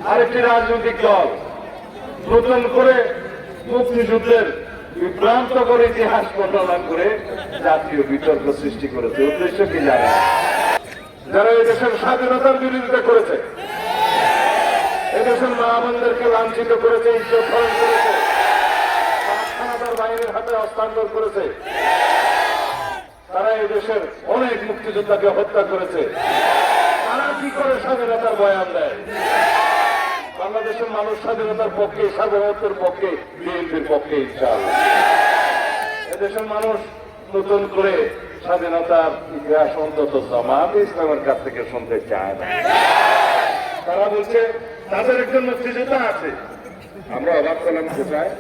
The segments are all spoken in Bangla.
আরেকটি রাজনৈতিক দল নতুন করে মুক্তিযুদ্ধের বিভ্রান্তকর ইতিহাস বর্ণনা করে জাতীয় বিতর্ক সৃষ্টি করেছে। উদ্দেশ্য কি জানেন? যারা এদেশের স্বাধীনতার বিরোধিতা করেছে, এদেশের মা বোনদেরকে লাঞ্ছিত করেছে, ইজ্জত হরণ করেছে, হানাদার বাহিনীর হাতে হস্তান্তর করেছে, তারা এদেশের অনেক মুক্তিযোদ্ধাকে হত্যা করেছে। তারা কি করে স্বাধীনতার বয়ান দেয়? বাংলাদেশের মানুষ স্বাধীনতার পক্ষে, সার্বভৌমত্বের পক্ষে, বিএনপির পক্ষে ইনশাআল্লাহ। এদেশের মানুষ নতুন করে স্বাধীনতার ইতিহাস অন্তত জামায়াতে ইসলামের কাছ থেকে শুনতে চায় না। তারা বলছে তাদের একজন মুক্তিযোদ্ধা আছে। আমরা অবাক করলাম, কোথায়?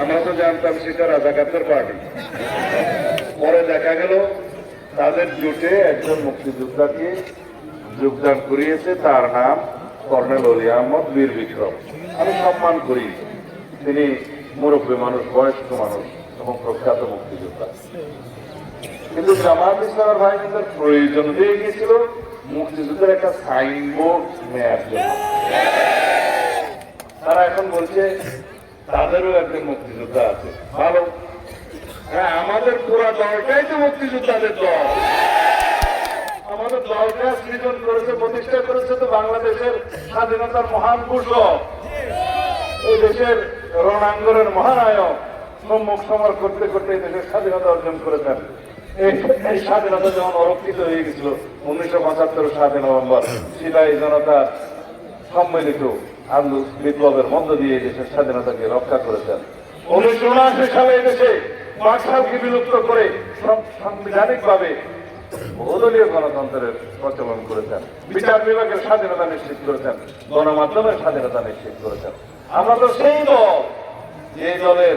আমরা তো জানতাম সেটা রাজাকারদের পার্টি। পরে দেখা গেল তাদের জোটে একজন মুক্তিযোদ্ধাকে যোগদান করিয়েছে, তার নাম কর্নেল অলি আহমদ বীর বিক্রম। আমি সম্মান করি, তিনি মুরব্বী মানুষ, বয়স্ক মানুষ এবং প্রখ্যাত মুক্তিযোদ্ধা। কিন্তু জামায়াত ইসলামের ভাইদের প্রয়োজন হয়ে গিয়েছিল মুক্তিযুদ্ধের একটা সাইনবোর্ড নেয়ার জন্য। তারা এখন বলছে তাদেরও একজন মুক্তিযোদ্ধা আছে। ভালো, হ্যাঁ, আমাদের পুরো দলটাই তো মুক্তিযোদ্ধাদের দল। আমাদের দলটা সৃজন করেছে, প্রতিষ্ঠা করেছে তো বাংলাদেশের স্বাধীনতার মহান ঘোষক, এই দেশের রণাঙ্গনের মহানায়ক সম্মুখ সমর করতে করতে এই দেশের স্বাধীনতা অর্জন করেছেন। এই স্বাধীনতা যখন অরক্ষিত হয়ে গেছিল 1975 7 নভেম্বর সিপাহী জনতার সম্মিলিত বিপ্লবের মধ্য দিয়ে এই দেশের স্বাধীনতাকে রক্ষা করেছেন। 1979 সালে এই দেশে বাকশালকে বিলুপ্ত করে সাংবিধানিক ভাবে বহুদলীয় গণতন্ত্রের প্রচলন করেছেন, বিচার বিভাগের স্বাধীনতা নিশ্চিত করেছেন, গণমাধ্যমের স্বাধীনতা নিশ্চিত করেছেন। আমরা তো সেই দল, যে দলের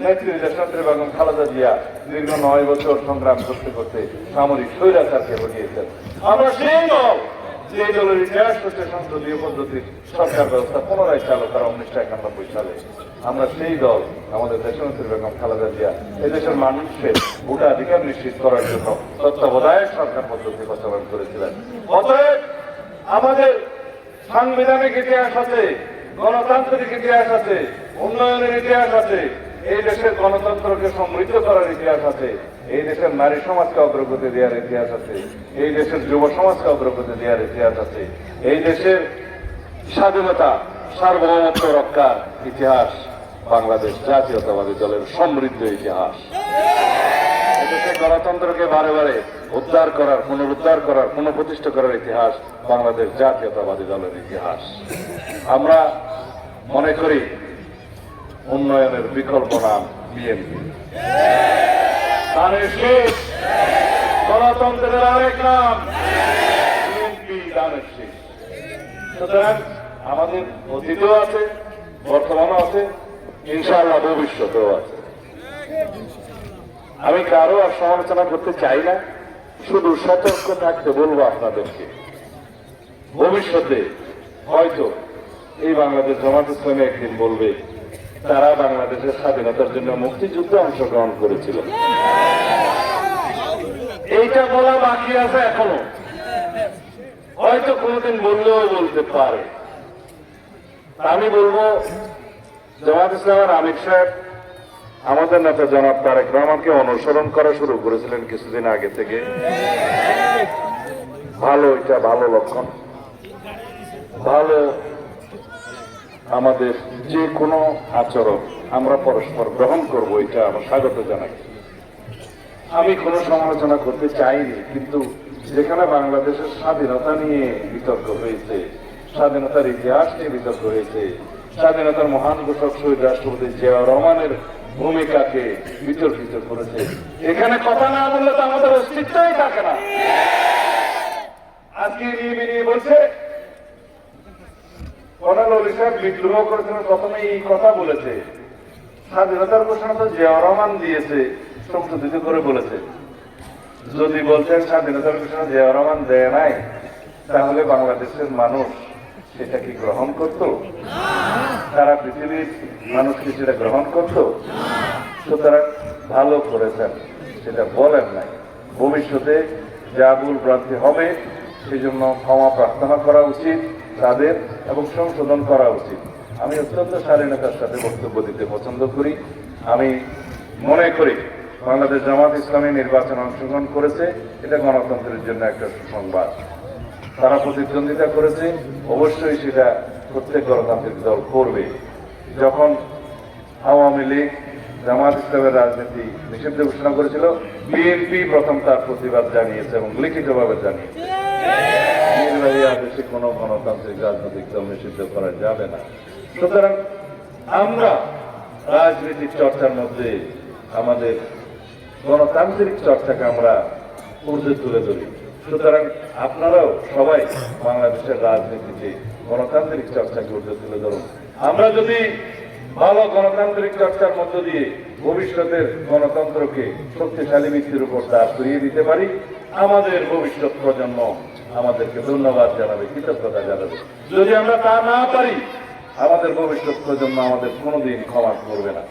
নেত্রী দেশনেত্রী বেগম খালেদা জিয়া দীর্ঘ 9 বছর সংগ্রাম করতে করতে সামরিক স্বৈরাচারকে হটিয়েছেন। আমরা সেই দল, যে দলের ইতিহাস হচ্ছে সংসদীয় পদ্ধতির সরকার ব্যবস্থা পুনরায় চালু করা 1991 সালে। আমরা সেই দল, আমাদের দেশনেত্রী বেগম খালেদা জিয়া এদেশের মানুষের ভোটাধিকার নিশ্চিত করার জন্য তত্ত্বাবধায়ক সরকার পদ্ধতি প্রচলন করেছিলেন। অতএব আমাদের সাংবিধানিক ইতিহাস আছে, গণতান্ত্রিক ইতিহাস আছে, উন্নয়নের ইতিহাস আছে, এই দেশের গণতন্ত্রকে সমৃদ্ধ করার ইতিহাস আছে, এই দেশের নারী সমাজকে অগ্রগতি দেওয়ার ইতিহাস আছে, এই দেশের যুব সমাজকে অগ্রগতি দেওয়ার ইতিহাস আছে, এই দেশের স্বাধীনতা সার্বভৌমত্ব রক্ষার ইতিহাস বাংলাদেশ জাতীয়তাবাদী দলের সমৃদ্ধ ইতিহাস। এদেশে গণতন্ত্রকে বারে বারে উদ্ধার করার, পুনরুদ্ধার করার, পুনঃপ্রতিষ্ঠা করার ইতিহাস বাংলাদেশ জাতীয়তাবাদী দলের ইতিহাস। আমরা মনে করি উন্নয়নের বিকল্প নাম বিএনপি, ধানের শীষ। গণতন্ত্রের আরেক নাম বিএনপি, ধানের শীষ। সুতরাং আমাদের অতীতও আছে, বর্তমানও আছে, ইনশাআল্লাহ ভবিষ্যতেও আছে। আমি কারো আর সমালোচনা করতে চাই না, শুধু সতর্ক থাকতে বলবো আপনাদেরকে। ভবিষ্যতে হয়তো এই বাংলাদেশ জামায়াত ইসলামী একদিন বলবে তারা বাংলাদেশের স্বাধীনতার জন্য মুক্তিযুদ্ধে অংশগ্রহণ করেছিল। এইটা বলা বাকি আছে এখনো, হয়তো কোনোদিন বললেও বলতে পারে। আমি বলবো জামায়াত ইসলামের আমির সাহেব আমাদের নেতা জনাব তারেক রহমানকে অনুসরণ করা শুরু করেছিলেন কিছুদিন আগে থেকে। ভালো, এটা ভালো লক্ষণ। ভালো, আমাদের যে কোনো আচরণ আমরা পরস্পর গ্রহণ করবো, এটা আমরা স্বাগত জানাই। আমি কোনো সমালোচনা করতে চাইনি, কিন্তু যেখানে বাংলাদেশের স্বাধীনতা নিয়ে বিতর্ক হয়েছে, স্বাধীনতার ইতিহাস নিয়ে বিতর্ক হয়েছে, স্বাধীনতার মহান ঘোষক শহীদ রাষ্ট্রপতি জিয়াউর রহমানের ভূমিকাকে বিতর্কিত করেছে, এখানে কথা না বললে তো আমাদের অস্তিত্বই থাকে না। আজকে নিয়ে বলছে কর্নেল অলি সাহেব বিদ্রোহ করেছিলেন, প্রথমে এই কথা বলেছে স্বাধীনতার ঘোষণা তো জিয়াউর রহমান দিয়েছে, সংশোধিত করে বলেছে। যদি বলছেন স্বাধীনতার ঘোষণা জিয়াউর রহমান দেয় নাই, তাহলে বাংলাদেশের মানুষ সেটা কি গ্রহণ করত? সারা পৃথিবীর মানুষ কি সেটা গ্রহণ করত? সুতরাং ভালো করেছেন, সেটা বলেন নাই। ভবিষ্যতে যা ভুল ভ্রান্তি হবে সেজন্য ক্ষমা প্রার্থনা করা উচিত। তাদের এবং সংশোধন করা উচিত। আমি অত্যন্ত শালীনতার সাথে বক্তব্য দিতে পছন্দ করি। আমি মনে করি বাংলাদেশ জামাত ইসলামী নির্বাচনে অংশগ্রহণ করেছে, এটা গণতন্ত্রের জন্য একটা সুসংবাদ। তারা প্রতিদ্বন্দ্বিতা করেছে, অবশ্যই সেটা প্রত্যেক গণতান্ত্রিক দল করবে। যখন আওয়ামী লীগ জামাত ইসলামের রাজনীতি নিষিদ্ধ ঘোষণা করেছিল, বিএনপি প্রথম তার প্রতিবাদ জানিয়েছে এবং লিখিতভাবে জানিয়েছে নির্বাহী আদেশে কোনো গণতান্ত্রিক রাজনৈতিক দল নিষিদ্ধ করা যাবে না। সুতরাং আমরা রাজনীতির চর্চার মধ্যে আমাদের গণতান্ত্রিক চর্চাকে আমরা ঊর্ধ্বে তুলে ধরি। সুতরাং আপনারাও সবাই বাংলাদেশের রাজনীতিতে গণতান্ত্রিক চর্চাকে ঊর্ধ্বে তুলে ধরুন। আমরা যদি ভালো গণতান্ত্রিক চর্চার মধ্য দিয়ে ভবিষ্যতের গণতন্ত্রকে শক্তিশালী ভিত্তির উপর দাঁড় করিয়ে দিতে পারি, আমাদের ভবিষ্যৎ প্রজন্ম আমাদেরকে ধন্যবাদ জানাবে, কৃতজ্ঞতা জানাবে। যদি আমরা তা না পারি, আমাদের ভবিষ্যৎ প্রজন্ম আমাদের কোনোদিন ক্ষমা করবে না।